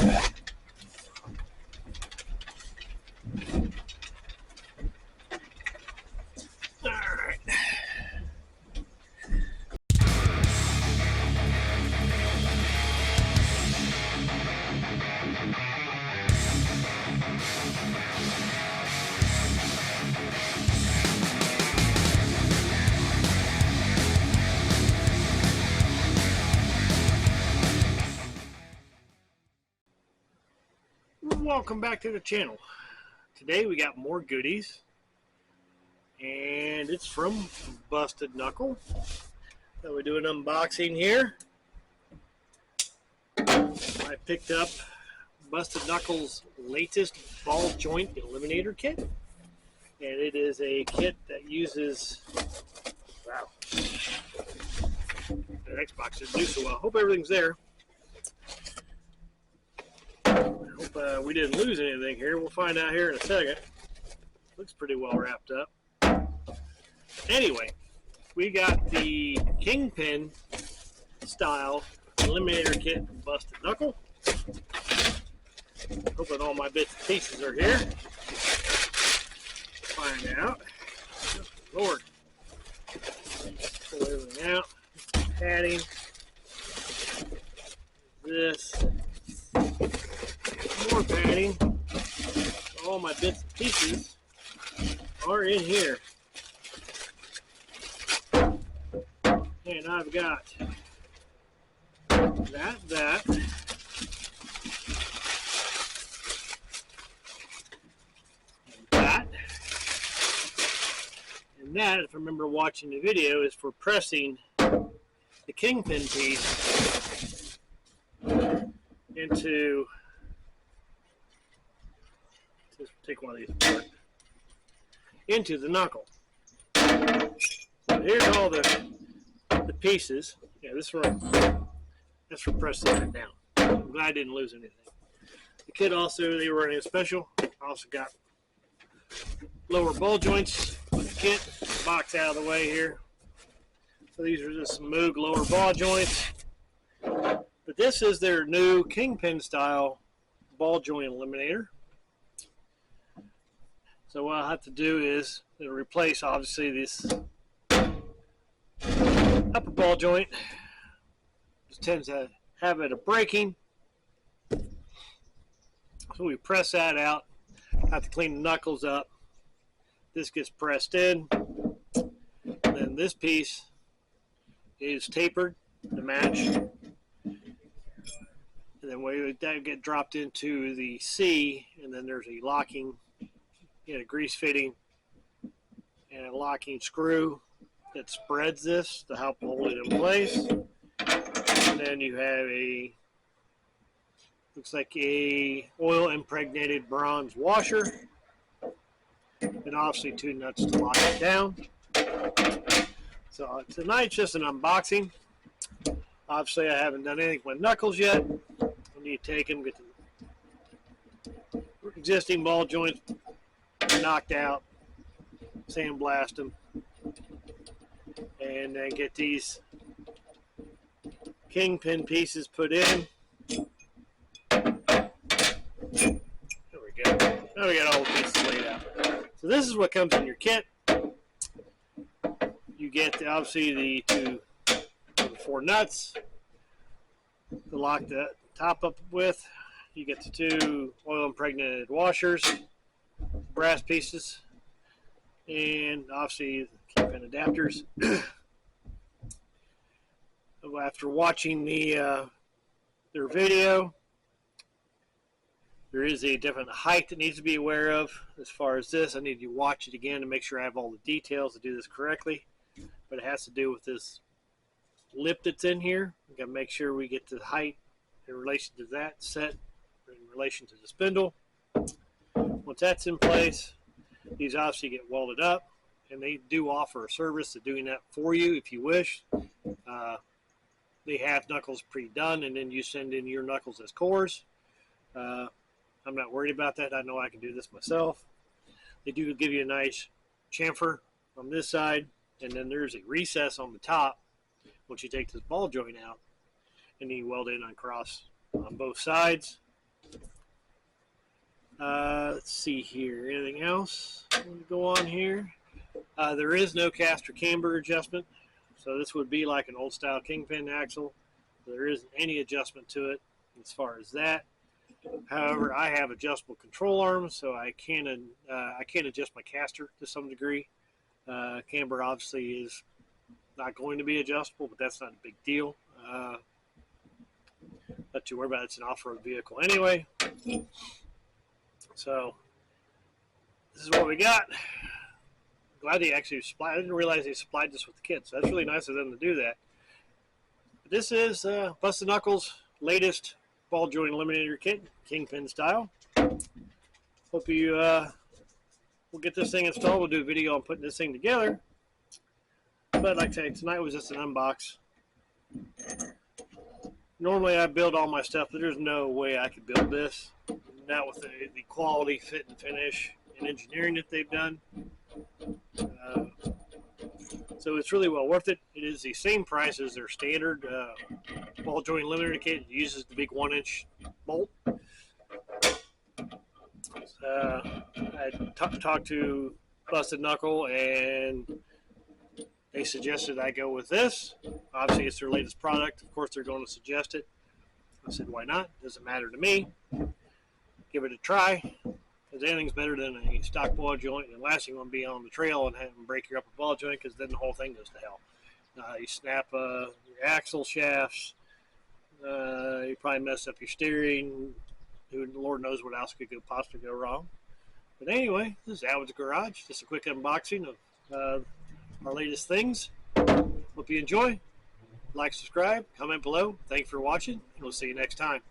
Alright. Welcome back to the channel. Today we got more goodies, and it's from Busted Knuckle. So we do an unboxing here. I picked up Busted Knuckle's latest ball joint eliminator kit, and it is a kit that uses, wow, the Xbox didn't do so well. Hope everything's there. Hope we didn't lose anything here. We'll find out here in a second. Looks pretty well wrapped up. Anyway, we got the Kingpin style eliminator kit from Busted Knuckle. Hoping all my bits and pieces are here. Find out. Lord. Pull everything out. Padding. This. More padding. All my bits and pieces are in here. And I've got that. And that, if I remember watching the video, is for pressing the Kingpin piece into, just take one of these apart, into the knuckle. So here's all the pieces. Yeah, that's for pressing that down. I'm glad I didn't lose anything. The kit also, they were running a special. I also got lower ball joints with the kit. Box out of the way here. So these are just some Moog lower ball joints. But this is their new Kingpin style ball joint eliminator. So what I'll have to do is replace, obviously, this upper ball joint. Just tends to have it a breaking. So we press that out. Have to clean the knuckles up. This gets pressed in. And then this piece is tapered to match. And then that get dropped into the C, and then there's a locking, a grease fitting and a locking screw that spreads this to help hold it in place. And then you have looks like a oil impregnated bronze washer, and obviously 2 nuts to lock it down. So tonight's just an unboxing. Obviously I haven't done anything with knuckles yet. I need to take them, get the existing ball joints knocked out, sandblast them, and then get these Kingpin pieces put in. There we go. Now we got all the pieces laid out. So this is what comes in your kit. You get obviously the 4 nuts to lock the top up with. You get the 2 oil impregnated washers, brass pieces, and obviously the Kingpin adapters. After watching their video, there is a different height that needs to be aware of. As far as this, I need to watch it again to make sure I have all the details to do this correctly. But it has to do with this lip that's in here. We've got to make sure we get the height in relation to that set, in relation to the spindle. Once that's in place, these obviously get welded up, and they do offer a service of doing that for you if you wish. They have knuckles pre-done, and then you send in your knuckles as cores. I'm not worried about that. I know I can do this myself. They do give you a nice chamfer on this side, and then there's a recess on the top once you take this ball joint out, and you weld in across on both sides. Let's see here. Anything else to go on here? There is no caster camber adjustment, so this would be like an old style kingpin axle. There isn't any adjustment to it as far as that. However, I have adjustable control arms, so I can adjust my caster to some degree. Camber obviously is not going to be adjustable, but that's not a big deal. Not too worried about it. It's an off-road vehicle anyway. So this is what we got. Glad they actually supplied. I didn't realize they supplied this with the kit, so that's really nice of them to do that. But this is Busted Knuckles' latest ball joint eliminator kit, kingpin style. Hope you we'll get this thing installed. We'll do a video on putting this thing together. But like I say, tonight was just an unbox. Normally I build all my stuff, but there's no way I could build this. Not with the quality, fit, and finish and engineering that they've done. So it's really well worth it. It is the same price as their standard ball joint eliminator kit. It uses the big 1-inch bolt. I talked to Busted Knuckle, and they suggested I go with this. Obviously, it's their latest product. Of course, they're going to suggest it. I said, why not? Doesn't matter to me. Give it a try. Because anything's better than a stock ball joint. And last thing you want to be on the trail and have them break your upper ball joint, because then the whole thing goes to hell. You snap your axle shafts. You probably mess up your steering. Who Lord knows what else could possibly go wrong. But anyway, this is Alan's Garage. Just a quick unboxing of our latest things. Hope you enjoy. Like, subscribe, comment below. Thanks for watching, and we'll see you next time.